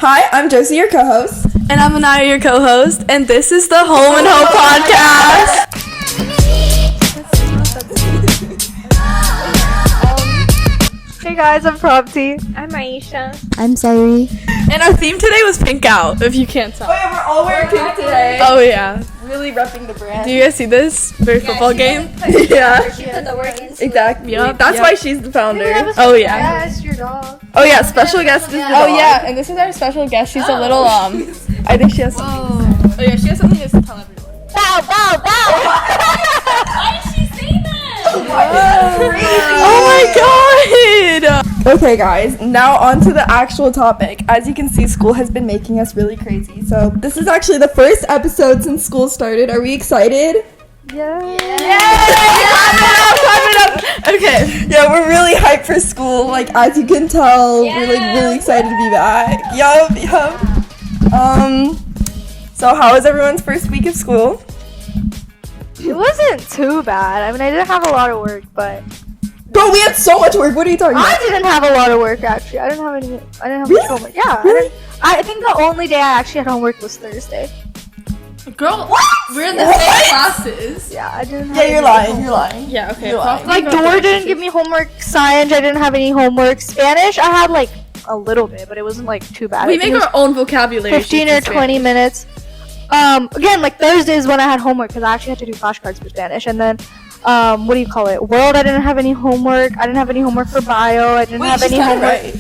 Hi, I'm Josie, your co-host. And I'm Anaya, your co-host, and this is the Home and Hope Podcast. Hey guys, I'm Prabti. I'm Aisha. I'm Sairi. And our theme today was pink out, if you can't tell. Oh yeah, we're all wearing pink today. Oh yeah. Really repping the brand. Do you guys see this for football game? Yeah. She put the work into Exactly. Yep, That's yep. why she's the founder. Oh yeah. Yes, your dog. Oh yeah, special guest is the Oh dog. yeah, and this is our special guest. She's a little I think she has something. Oh yeah, she has something to tell everyone. Bow, bow, bow! Why did she say that? Oh my god! Okay guys, now on to the actual topic. As you can see, school has been making us really crazy. So this is actually the first episode since school started. Are we excited? Okay. Yeah, we're really hyped for school. Like, as you can tell, we're like really excited to be back. Yup. So how was everyone's first week of school? It wasn't too bad. I mean, I didn't have a lot of work, but Bro, we had so much work. What are you talking I about? didn't have a lot of work actually. I didn't have Really? much homework. Yeah. Really? I think the only day I actually had homework was Thursday. Girl, we're in the same classes. Yeah, I didn't. Yeah, you're lying. You're lying. Yeah, okay. You're lying. Like Dora didn't give me homework. Science, I didn't have any homework. Spanish, I had like a little bit, but it wasn't like too bad. We I think make it our own vocabulary. was 15 or 20 minutes. Again, like Thursday is when I had homework because I actually had to do flashcards for Spanish, and then. What do you call it? World, I didn't have any homework. I didn't have any homework for bio. I didn't have any homework.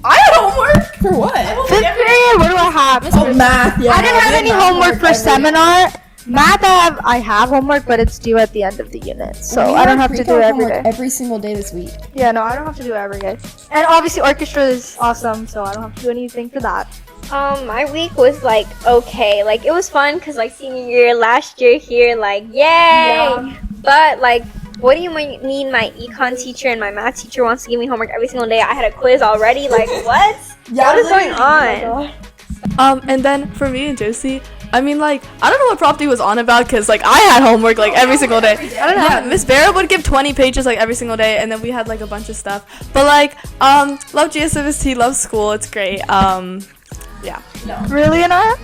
I had homework for what? Fifth period, what do I have? Oh, math. Yeah. I didn't have we any had math homework for every- seminar. Math, I have homework, but it's due at the end of the unit, so We I don't have have to do pre-calc it every homework day. every single day this week. Yeah, no, I don't have to do it every day. And obviously, orchestra is awesome, so I don't have to do anything for that. My week was like okay. Like it was fun because like senior year, last year here, like yay! Yeah. But like, what do you mean? My econ teacher and my math teacher wants to give me homework every single day. I had a quiz already. Like what? Yeah, What is going literally. on? And then for me and Josie, I mean, like, I don't know what Prabti was on about because, like, I had homework, like, every single day. I don't know. Yeah, Miss Barra would give 20 pages, like, every single day, and then we had, like, a bunch of stuff. But, like, love GSFST, love school, it's great. Yeah. Really, Anaya?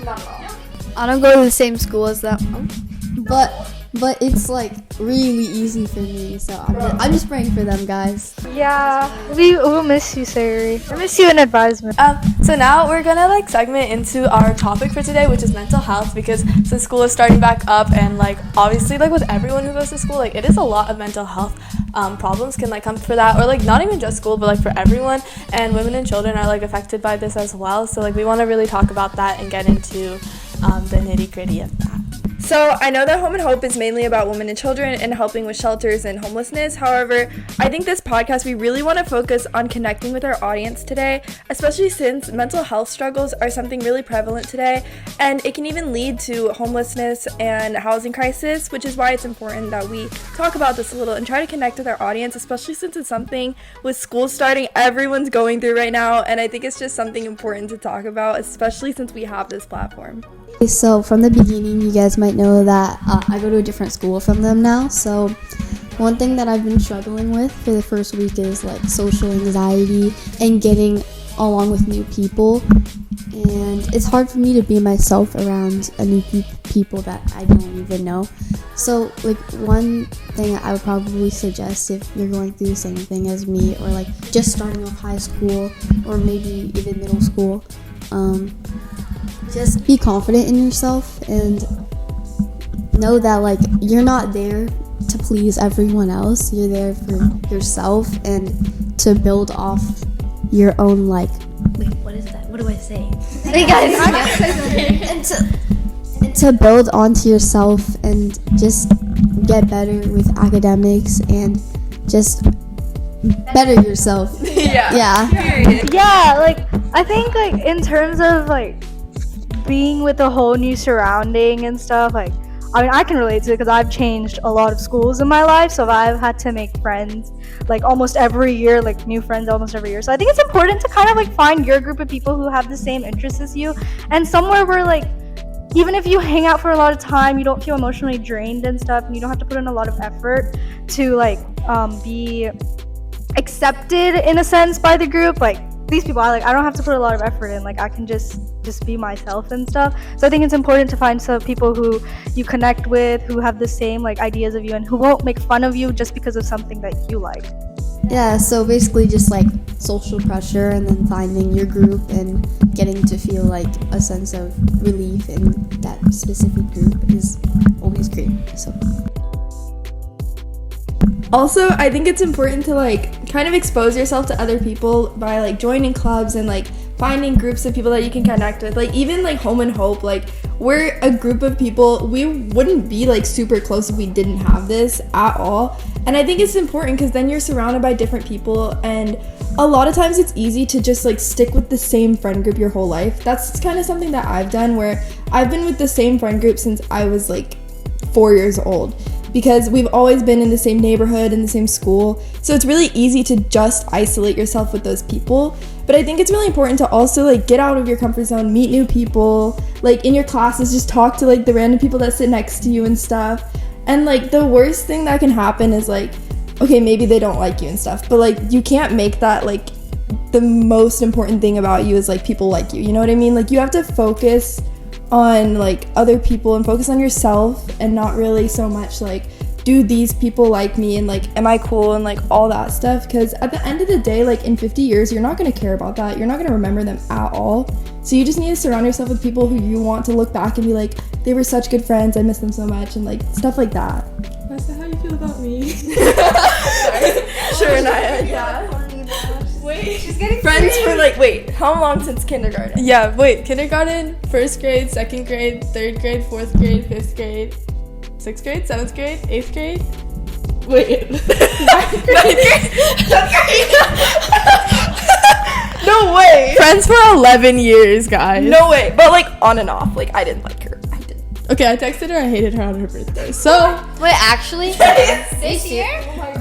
I don't go to the same school as them, but it's like really easy for me. So I'm just praying for them, guys. Yeah. We will miss you, Sari. I miss you in advisement. So now we're gonna, like, segment into our topic for today, which is mental health, because since school is starting back up, and, like, obviously, like, with everyone who goes to school, like, it is a lot of mental health problems can, like, come for that, or, like, not even just school, but, like, for everyone, and women and children are, like, affected by this as well, so, like, we want to really talk about that and get into the nitty-gritty of that. So I know that Home and Hope is mainly about women and children and helping with shelters and homelessness. However, I think this podcast, we really want to focus on connecting with our audience today, especially since mental health struggles are something really prevalent today, and it can even lead to homelessness and housing crisis, which is why it's important that we talk about this a little and try to connect with our audience, especially since it's something with school starting, everyone's going through right now, and I think it's just something important to talk about, especially since we have this platform. So from the beginning, you guys might know that I go to a different school from them now. So one thing that I've been struggling with for the first week is like social anxiety and getting along with new people. And it's hard for me to be myself around a new people that I don't even know. So like one thing I would probably suggest if you're going through the same thing as me, or like just starting off high school or maybe even middle school, just be confident in yourself and know that like you're not there to please everyone else. You're there for yourself and to build off your own like What is that? What do I say? Hey guys. and to build onto yourself and just get better with academics and just better yourself. Yeah. Yeah, like I think like in terms of like being with a whole new surrounding and stuff, like I mean I can relate to it because I've changed a lot of schools in my life, so I've had to make friends like almost every year, like new friends almost every year. So I think it's important to kind of like find your group of people who have the same interests as you, and somewhere where like even if you hang out for a lot of time, you don't feel emotionally drained and stuff, and you don't have to put in a lot of effort to like be accepted in a sense by the group. Like these people, I don't have to put a lot of effort in. Like, I can just be myself and stuff. So I think it's important to find some people who you connect with, who have the same like ideas of you, and who won't make fun of you just because of something that you like. Yeah, so basically just like social pressure and then finding your group and getting to feel like a sense of relief in that specific group is always great. So also, I think it's important to like kind of expose yourself to other people by like joining clubs and like finding groups of people that you can connect with. Like even like Home and Hope, like we're a group of people. We wouldn't be like super close if we didn't have this at all. And I think it's important because then you're surrounded by different people, and a lot of times it's easy to just like stick with the same friend group your whole life. That's kind of something that I've done, where I've been with the same friend group since I was like 4 years old, because we've always been in the same neighborhood, in the same school. So it's really easy to just isolate yourself with those people. But I think it's really important to also like get out of your comfort zone, meet new people, like in your classes, just talk to like the random people that sit next to you and stuff. And like the worst thing that can happen is like, okay, maybe they don't like you and stuff, but like you can't make that like the most important thing about you is like people like you know what I mean? Like you have to focus on like other people and focus on yourself, and not really so much like, do these people like me and like, am I cool and like all that stuff. Because at the end of the day, like in 50 years, you're not going to care about that. You're not going to remember them at all. So you just need to surround yourself with people who you want to look back and be like, they were such good friends, I miss them so much, and like stuff like that. That's how you feel about me. Sure, Naya, yeah. Wait. She's getting Friends for like, wait, how long since kindergarten? Yeah, wait, kindergarten, 1st grade, 2nd grade, 3rd grade, 4th grade, 5th grade, 6th grade, 7th grade, 8th grade. Wait. 9th grade. No way. Friends for 11 years, guys. No way. But like on and off. Like I didn't like her. I didn't. Okay, I texted her, I hated her on her birthday. So, Wait, actually? This year?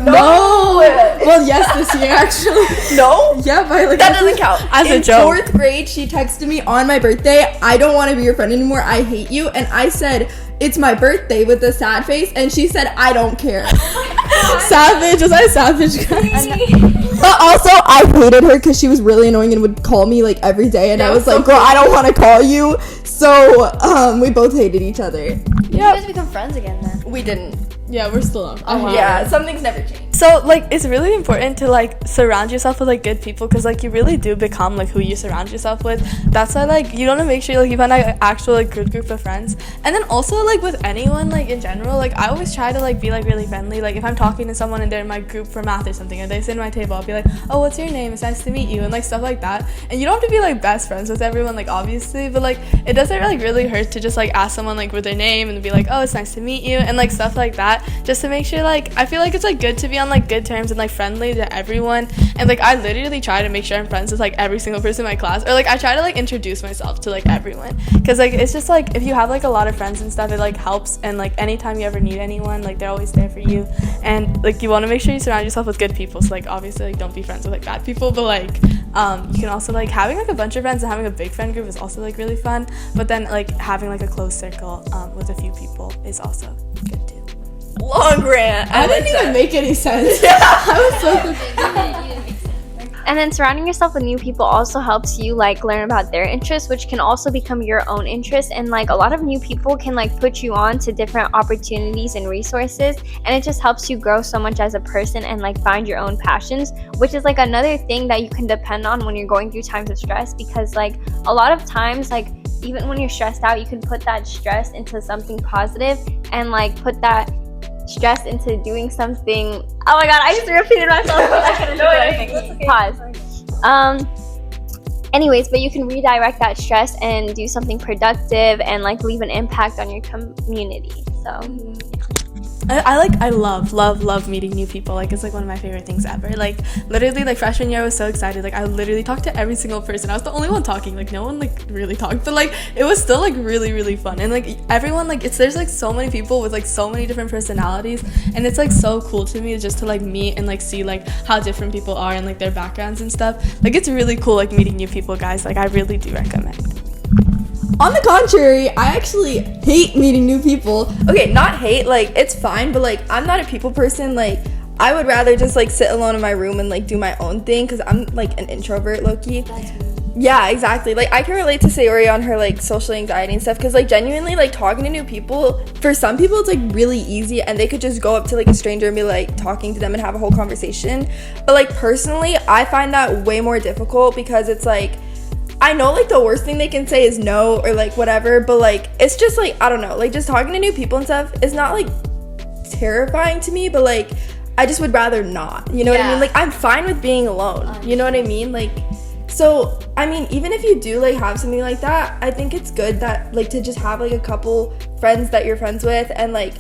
no. Well, yes, this year, actually. No? Yeah, but like, That doesn't count. As a In joke. 4th grade, she texted me on my birthday, I don't want to be your friend anymore, I hate you. And I said, it's my birthday with a sad face. And she said, I don't care. Savage. Was I savage, guys? But also, I hated her because she was really annoying and would call me like every day. And I was like, girl, I don't want to call you. So we both hated each other. You guys become friends again then. We didn't. Yeah, we're still on. Yeah, something's never changed. So, like, it's really important to, like, surround yourself with, like, good people, because, like, you really do become, like, who you surround yourself with. That's why, like, you want to make sure, like, you find an actual, like, good group of friends. And then also, like, with anyone, like, in general, like, I always try to, like, be, like, really friendly. Like, if I'm talking to someone and they're in my group for math or something, and they sit at my table, I'll be like, oh, what's your name? It's nice to meet you, and, like, stuff like that. And you don't have to be, like, best friends with everyone, like, obviously, but, like, it doesn't, like, really hurt to just, like, ask someone, like, with their name and be like, oh, it's nice to meet you, and, like, stuff like that, just to make sure, like, I feel like it's, like, good to be on, like, good terms and, like, friendly to everyone. And, like, I literally try to make sure I'm friends with, like, every single person in my class, or, like, I try to, like, introduce myself to, like, everyone, because, like, it's just, like, if you have, like, a lot of friends and stuff, it, like, helps. And, like, anytime you ever need anyone, like, they're always there for you. And, like, you want to make sure you surround yourself with good people. So, like, obviously, like, don't be friends with, like, bad people, but, like, you can also, like, having, like, a bunch of friends and having a big friend group is also, like, really fun. But then, like, having, like, a close circle with a few people is also good too. Long rant. I didn't even make any sense. I was so confused. And then surrounding yourself with new people also helps you like learn about their interests, which can also become your own interests. And like a lot of new people can like put you on to different opportunities and resources, and it just helps you grow so much as a person and like find your own passions, which is like another thing that you can depend on when you're going through times of stress. Because like a lot of times, like even when you're stressed out, you can put that stress into something positive and like put that stress into doing something. Oh my god, I just repeated myself. I couldn't do anything. Pause. Anyways, but you can redirect that stress and do something productive and like leave an impact on your community. So I love meeting new people. Like, it's like one of my favorite things ever. Like, literally, like freshman year I was so excited. Like, I literally talked to every single person. I was the only one talking. Like, no one like really talked, but like it was still like really, really fun. And like everyone, like there's like so many people with like so many different personalities, and it's like so cool to me just to like meet and like see like how different people are and like their backgrounds and stuff. Like, it's really cool like meeting new people, guys. Like, I really do recommend. On the contrary, I actually hate meeting new people. Okay, not hate, like, it's fine, but, like, I'm not a people person. Like, I would rather just like sit alone in my room and like do my own thing, because I'm like an introvert, low-key. Yeah, exactly. Like, I can relate to Sayori on her like social anxiety and stuff, because like genuinely like talking to new people, for some people it's like really easy and they could just go up to like a stranger and be like talking to them and have a whole conversation. But like personally, I find that way more difficult, because it's like, I know like the worst thing they can say is no or like whatever, but like it's just like, I don't know, like just talking to new people and stuff is not like terrifying to me, but like I just would rather not, you know what I mean? Like, I'm fine with being alone, you know what I mean? Like, so I mean, even if you do like have something like that, I think it's good that like to just have like a couple friends that you're friends with, and like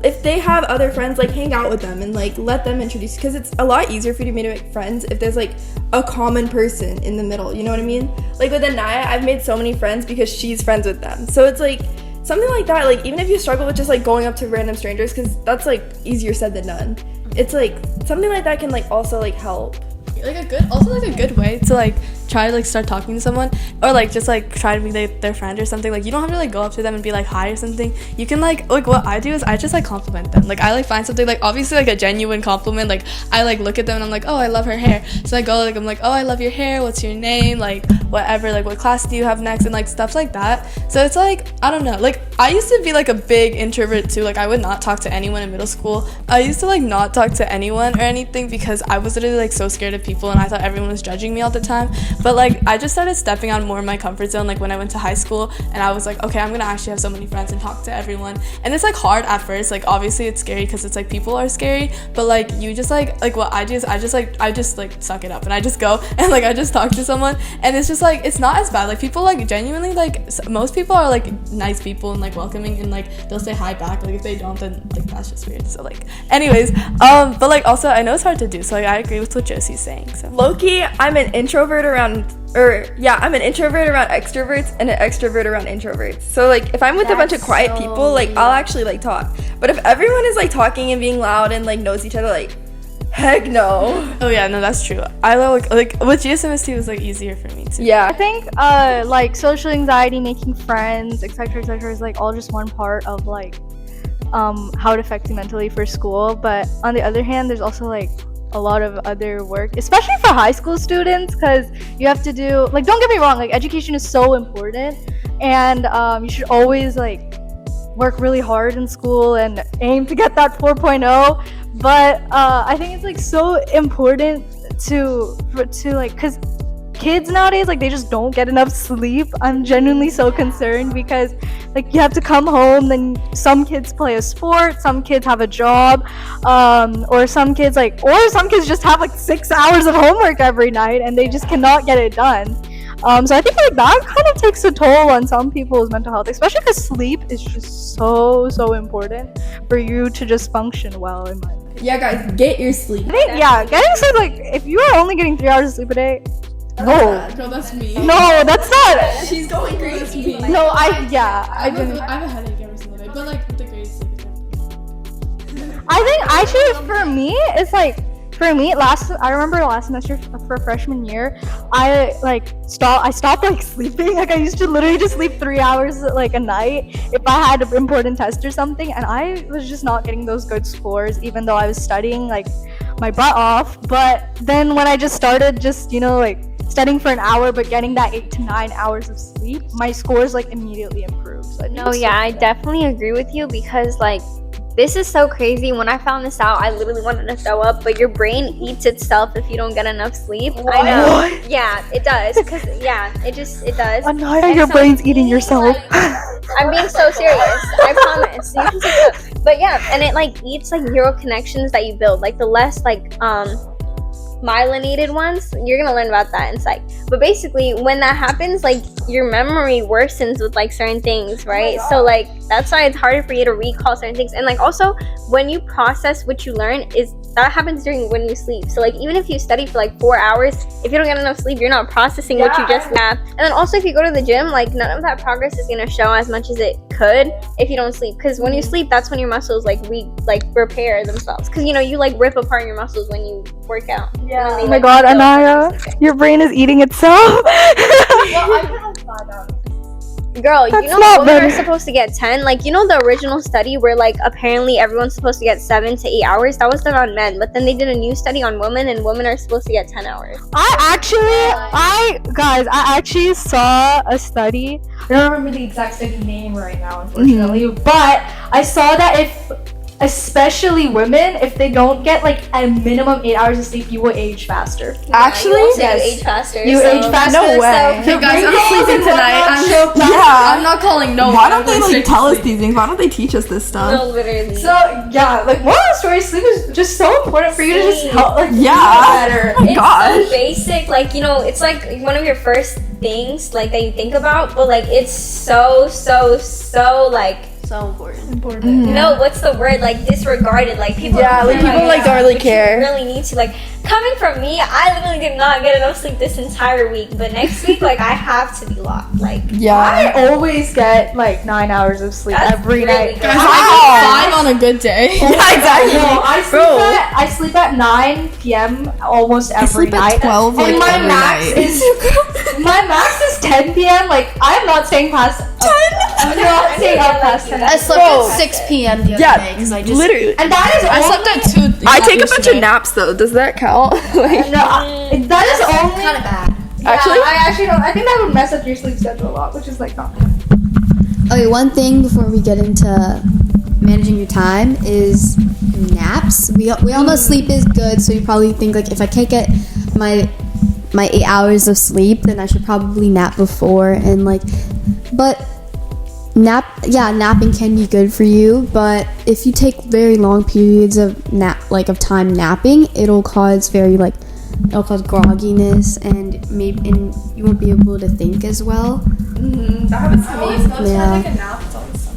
if they have other friends, like hang out with them and like let them introduce, because it's a lot easier for you to make friends if there's like a common person in the middle, you know what I mean? Like with Anaya, I've made so many friends because she's friends with them, so it's like something like that. Like, even if you struggle with just like going up to random strangers, because that's like easier said than done, it's like something like that can like also like help. Like a good way to like try to like start talking to someone, or like just like try to be like their friend or something. Like, you don't have to like go up to them and be like hi or something. You can like what I do is I just like compliment them. Like, I like find something like obviously like a genuine compliment. Like, I like look at them and I'm like, oh, I love her hair. So I go like, I'm like, oh, I love your hair, what's your name, like whatever, like what class do you have next, and like stuff like that. So it's like, I don't know, like I used to be like a big introvert too. Like, I would not talk to anyone in middle school. I used to like not talk to anyone or anything because I was literally like so scared of people and I thought everyone was judging me all the time. But like, I just started stepping out more in my comfort zone like when I went to high school, and I was like, okay, I'm gonna actually have so many friends and talk to everyone. And it's like hard at first, like obviously it's scary because it's like people are scary, but like you just like what I do is I just like suck it up and I just go and like I just talk to someone, and it's just like, it's not as bad. Like, people like genuinely, like most people are like nice people and like welcoming, and like they'll say hi back. Like, if they don't, then like that's just weird. So like, anyways, but like also I know it's hard to do, so like, I agree with what Josie's saying. So low-key, I'm an introvert around extroverts and an extrovert around introverts. So like, if I'm with a bunch of quiet people, like I'll actually like talk. But if everyone is like talking and being loud and like knows each other, like heck no. Oh yeah, no, that's true. I like with GSMST was like easier for me too. Yeah. I think like social anxiety, making friends, etc., is like all just one part of like how it affects you mentally for school. But on the other hand, there's also like a lot of other work, especially for high school students, because you have to do, like, don't get me wrong, like education is so important, and you should always like work really hard in school and aim to get that 4.0. But I think it's like so important to like, because kids nowadays, like, they just don't get enough sleep. I'm genuinely so concerned, because like you have to come home, then some kids play a sport, some kids have a job, or some kids just have like 6 hours of homework every night and they just cannot get it done. So I think like that kind of takes a toll on some people's mental health, especially because sleep is just so important for you to just function well, in my opinion. Yeah, guys, get your sleep. I think, yeah, getting sleep, like, if you are only getting 3 hours of sleep a day, no, that's me. no, that's not. She's going crazy. No, I didn't. I have a headache every single day, but like the greatest sleep is I think actually for me, it's like, I remember last semester for freshman year, I stopped like sleeping. Like, I used to literally just sleep 3 hours like a night if I had an important test or something, and I was just not getting those good scores, even though I was studying like my butt off. But then when I just started just, you know, like studying for an hour but getting that 8 to 9 hours of sleep, my scores like immediately improved. So I definitely agree with you, because like, this is so crazy. When I found this out, I literally wanted to throw up, but your brain eats itself if you don't get enough sleep. What? I know. Yeah, it does. Cause it does. Anaya, your brain's eating yourself. I'm being so serious. I promise. You can take it up. But yeah, and it like eats like neural connections that you build. Like, the less like myelinated ones, you're gonna learn about that in psych. But basically, when that happens, like, your memory worsens with like certain things, right? So like, that's why it's harder for you to recall certain things. And like, also, when you process what you learn, that happens during when you sleep. So like, even if you study for like 4 hours, if you don't get enough sleep, you're not processing what you just have. And then also, if you go to the gym, like, none of that progress is gonna show as much as it could if you don't sleep, because when you sleep, that's when your muscles like repair themselves, because, you know, you like rip apart your muscles when you work out. Yeah. They, Oh my like, god, build Anaya, themselves. your brain is eating itself. Well, I can have 5 hours. Girl, That's you know not women are better. supposed to get 10. Like, you know the original study where like apparently everyone's supposed to get 7 to 8 hours? That was done on men, but then they did a new study on women and women are supposed to get 10 hours. I actually saw a study. I don't remember the exact study name right now, unfortunately, but I saw that especially women, if they don't get like a minimum 8 hours of sleep, you will age faster. Actually, you yes. age faster. You age faster. No way. The Guys, I'm wrinkles sleeping and tonight. whatnot show I'm not calling no one. Why don't they I'm going like straight tell to us sleep. these things? Why don't they teach us this stuff? No, literally. So yeah, like moral of the story, sleep is just so important for you to just Sleep. help like Yeah. feel better. Oh my It's gosh. so basic, like, you know, it's like one of your first things like that you think about, but like it's so like So important. no, what's the word, like disregarded, like people Yeah, like don't people like don't really but you care. really need to, like, coming from me, I literally did not get enough sleep this entire week, but next week like I have to be locked, like Yeah. I always get like 9 hours of sleep that's every really night. good. I get 5 on a good day. No, Bro. I sleep at 9 p.m. almost every sleep at night. 12, like, and my every max night. is my max is 10 p.m. Like I'm not staying past 10. I'm not staying up past 10. I slept Bro. at 6 p.m. the other Yeah, day because I just literally. And that is I only, slept at 2. I take a bunch of naps though. Does that count? Like, No, that is only. kind of bad. actually, I actually don't. I think that would mess up your sleep schedule a lot, which is like not good. Okay, one thing before we get into managing your time is naps. We all know sleep is good, so you probably think like if I can't get my 8 hours of sleep, then I should probably nap before and like, but napping can be good for you, but if you take very long periods of time napping, it'll cause grogginess and you won't be able to think as well. that happens to me. Yeah.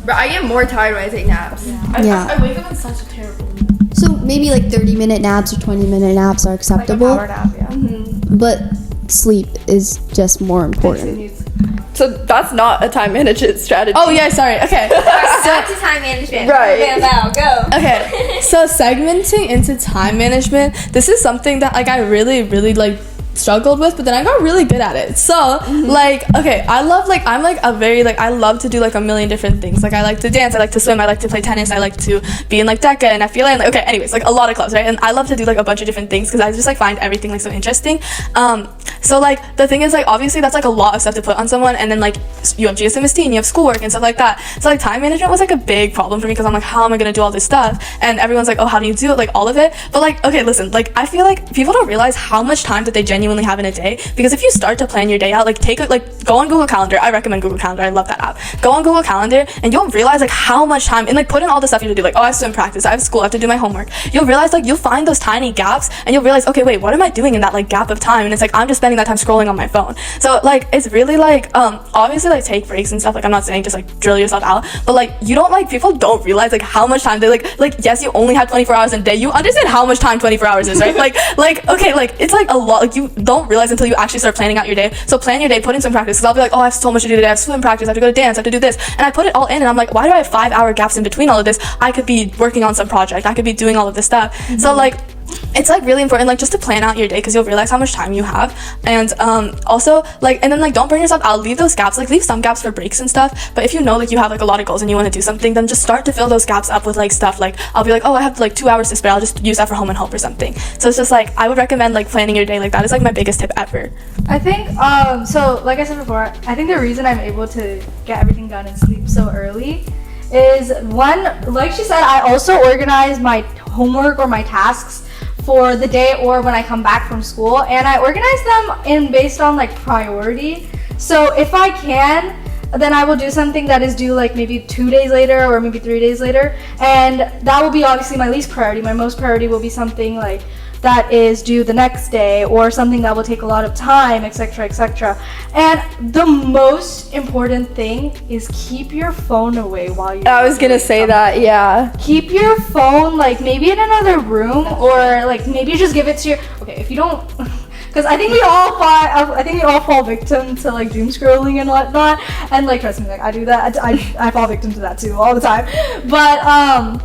But I get more tired when I take naps. Yeah. I wake up in such a terrible mood. So maybe like 30-minute naps or 20-minute naps are Like a acceptable, power nap, yeah. but sleep is just more important. So that's not a time management strategy. Oh yeah, sorry. Okay. Back to time management. Right. Okay, now go. Okay, so segmenting into time management, this is something that like I really like struggled with, but then I got really good at it. So like, okay, I love I love to do like a million different things. Like I like to dance, I like to swim, I like to play tennis, I like to be in like DECA and FBLA, and like, okay, anyways, like a lot of clubs, right? And I love to do like a bunch of different things because I just like find everything like so interesting. So like the thing is like obviously that's like a lot of stuff to put on someone, and then like you have GSMST and you have schoolwork and stuff like that. So like time management was like a big problem for me because I'm like, how am I gonna do all this stuff? And everyone's like, oh, how do you do it? Like all of it. But like, okay, listen, like I feel like people don't realize how much time that they genuinely have in a day, because if you start to plan your day out, like go on Google Calendar. I recommend Google Calendar. I love that app. Go on Google Calendar and you'll realize like how much time, and like put in all the stuff you have to do, like, oh, I have swim practice, I have school, I have to do my homework. You'll realize like you'll find those tiny gaps and you'll realize, okay, wait, what am I doing in that like gap of time? And it's like I'm just spending that time scrolling on my phone. So like it's really like obviously like take breaks and stuff. Like I'm not saying just like drill yourself out, but like you don't, like, people don't realize like how much time they like yes, you only have 24 hours in a day. You understand how much time 24 hours is, right? like okay, like it's like a lot. Like you don't realize until you actually start planning out your day. So plan your day, put in some practice, because I'll be like, oh, I have so much to do today. I have swim practice, I have to go to dance, I have to do this, and I put it all in, and I'm like, why do I have 5-hour gaps in between all of this? I could be working on some project, I could be doing all of this stuff. So like it's like really important like just to plan out your day, because you'll realize how much time you have. And also like, and then like don't burn yourself out. Leave those gaps, like leave some gaps for breaks and stuff. But if you know like you have like a lot of goals and you want to do something, then just start to fill those gaps up with like stuff. Like I'll be like, oh, I have like 2 hours to spare, I'll just use that for home and help or something. So it's just like I would recommend like planning your day. Like that is like my biggest tip ever. I think so like I said before, I think the reason I'm able to get everything done and sleep so early is, one, like she said, I also organize my homework or my tasks for the day or when I come back from school, and I organize them based on like priority. So if I can, then I will do something that is due like maybe 2 days later or maybe 3 days later, and that will be obviously my least priority. My most priority will be something like that is due the next day, or something that will take a lot of time, etc., etc. And the most important thing is keep your phone away while you're I was gonna say that, yeah. Keep your phone like maybe in another room, or like maybe just give it to your, okay, if you don't, because I think we all fall victim to like doom scrolling and whatnot, and like trust me, like I do that. I fall victim to that too all the time. But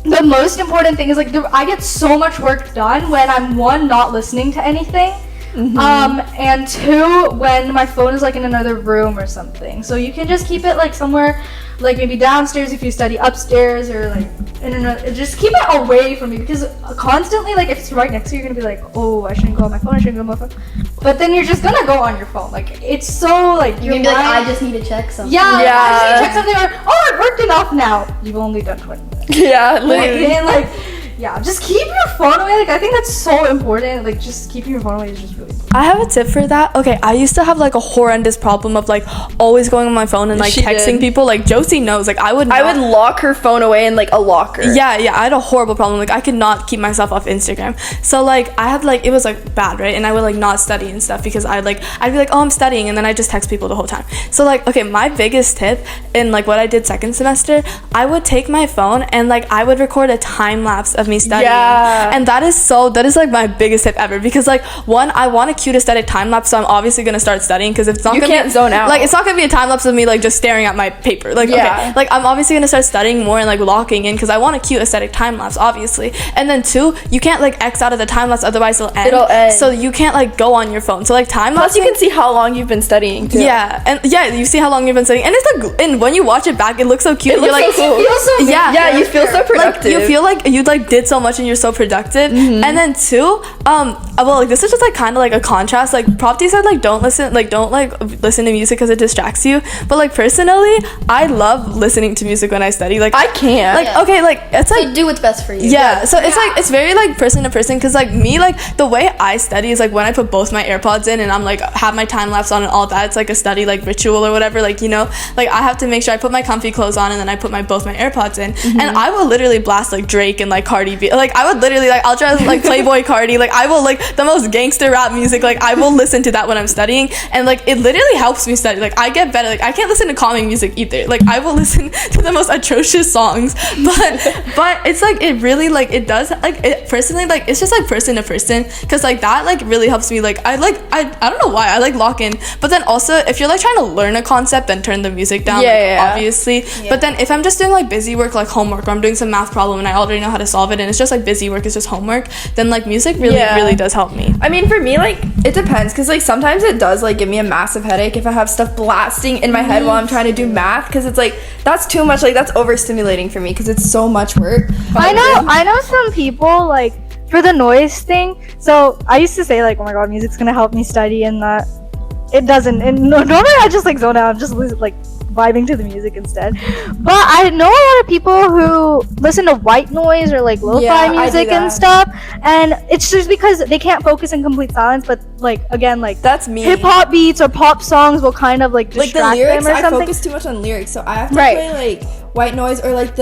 the most important thing is like I get so much work done when I'm, one, not listening to anything, And 2, when my phone is like in another room or something. So you can just keep it like somewhere, like maybe downstairs if you study, upstairs, or like in another. Just keep it away from you, because constantly, like if it's right next to you, you're gonna be like, oh, I shouldn't go on my phone. I shouldn't go on my phone. But then you're just gonna go on your phone. Like it's so like You're gonna be like, I just need to check something. Yeah, I just need to check something, or oh, it worked enough now. You've only done 20 minutes. Yeah, literally. And like, yeah, just keep your phone away. Like I think that's so important. Like just keeping your phone away is just really important. I have a tip for that. Okay, I used to have like a horrendous problem of like always going on my phone and like She texting did. people. Like Josie knows, like I would lock her phone away in like a locker. Yeah, I had a horrible problem. Like I could not keep myself off Instagram. So like I had like, it was like bad, right? And I would like not study and stuff because I'd be like, oh, I'm studying, and then I just text people the whole time. So like, okay, my biggest tip in like what I did second semester, I would take my phone and like I would record a time lapse of me studying. Yeah. And that is like my biggest tip ever, because like one, I want a cute aesthetic time lapse, so I'm obviously gonna start studying, because it's not You gonna can't zone out. Like it's not gonna be a time lapse of me like just staring at my paper. Like Yeah. okay, like I'm obviously gonna start studying more and like locking in, because I want a cute aesthetic time lapse, obviously. And then 2, you can't like X out of the time lapse, otherwise it'll end. So you can't like go on your phone. So like time lapse. Plus, you can see how long you've been studying too. Yeah, and yeah, you see how long you've been studying, and it's like, and when you watch it back, it looks so cute. It looks You're so like, cool. yeah, you feel so productive. Like, you feel like you like did so much and you're so productive. And then 2, well, like this is just like kind of like a contrast. Like Propti said, like don't listen to music because it distracts you. But like personally, I love listening to music when I study. Like I can't. Like okay, like it's like So do what's best for you. yeah, so it's like it's very like person to person, because like me, like the way I study is like when I put both my AirPods in and I'm like have my time lapse on and all that. It's like a study like ritual or whatever, like, you know, like I have to make sure I put my comfy clothes on and then I put both my AirPods in, and I will literally blast like Drake and like Cardi B. Like I would literally like I'll try like Playboy Cardi, like I will like the most gangster rap music, like I will listen to that when I'm studying, and like it literally helps me study. Like I get better. Like I can't listen to calming music either. Like I will listen to the most atrocious songs, but it's like it really like it does like it personally, like it's just like person to person, because like that like really helps me. Like I don't know why I like lock in, but then also if you're like trying to learn a concept, then turn the music down, obviously. But then if I'm just doing like busy work, like homework, or I'm doing some math problem and I already know how to solve it and it's just like busy work, it's just homework, then like music really does help me. I mean, for me, like it depends, because like sometimes it does like give me a massive headache if I have stuff blasting in my head while I'm trying to do math, because it's like that's too much. Like that's overstimulating for me because it's so much work. I know some people like for the noise thing. So I used to say like, oh my god, music's gonna help me study, and that it doesn't. And normally I just like zone out, I'm just like vibing to the music instead. But I know a lot of people who listen to white noise or like lo-fi music and stuff, and it's just because they can't focus in complete silence. But like again, like that's me. Hip hop beats or pop songs will kind of like distract like the lyrics. them or something. I focus too much on lyrics, so I have to play like white noise, or like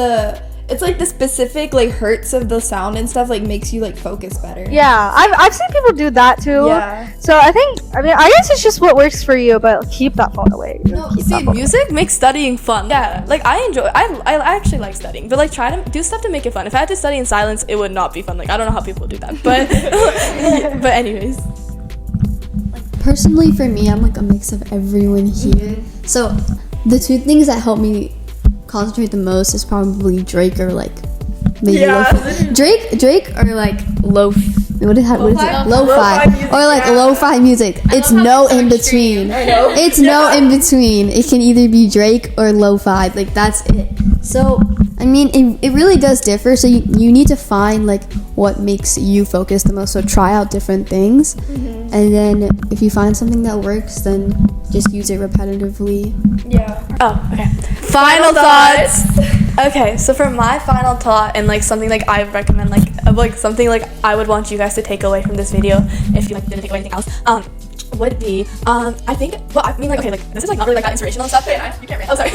it's like the specific like hertz of the sound and stuff like makes you like focus better. Yeah, I've seen people do that too. Yeah. So I guess it's just what works for you, but keep that phone away. No, see, music makes studying fun. Yeah, like I actually like studying, but like try to do stuff to make it fun. If I had to study in silence, it would not be fun. Like I don't know how people do that, but but anyways. Personally, for me, I'm like a mix of everyone here. So the 2 things that help me concentrate the most is probably Drake or like maybe Drake or like what is it? Lo-fi or like lo-fi music. It's no in between. It's no in between. It can either be Drake or lo-fi. Like that's it. So I mean, it really does differ. So you need to find like what makes you focus the most. So try out different things, and then if you find something that works, then just use it repetitively. Yeah. Oh, okay. Final thoughts. Okay, so for my final thought, and like something like I recommend, like something like I would want you guys to take away from this video, if you like didn't take away anything else, would be I think, well, I mean, like, okay, like this is like not really like that inspirational and stuff. You can't read. Oh, sorry.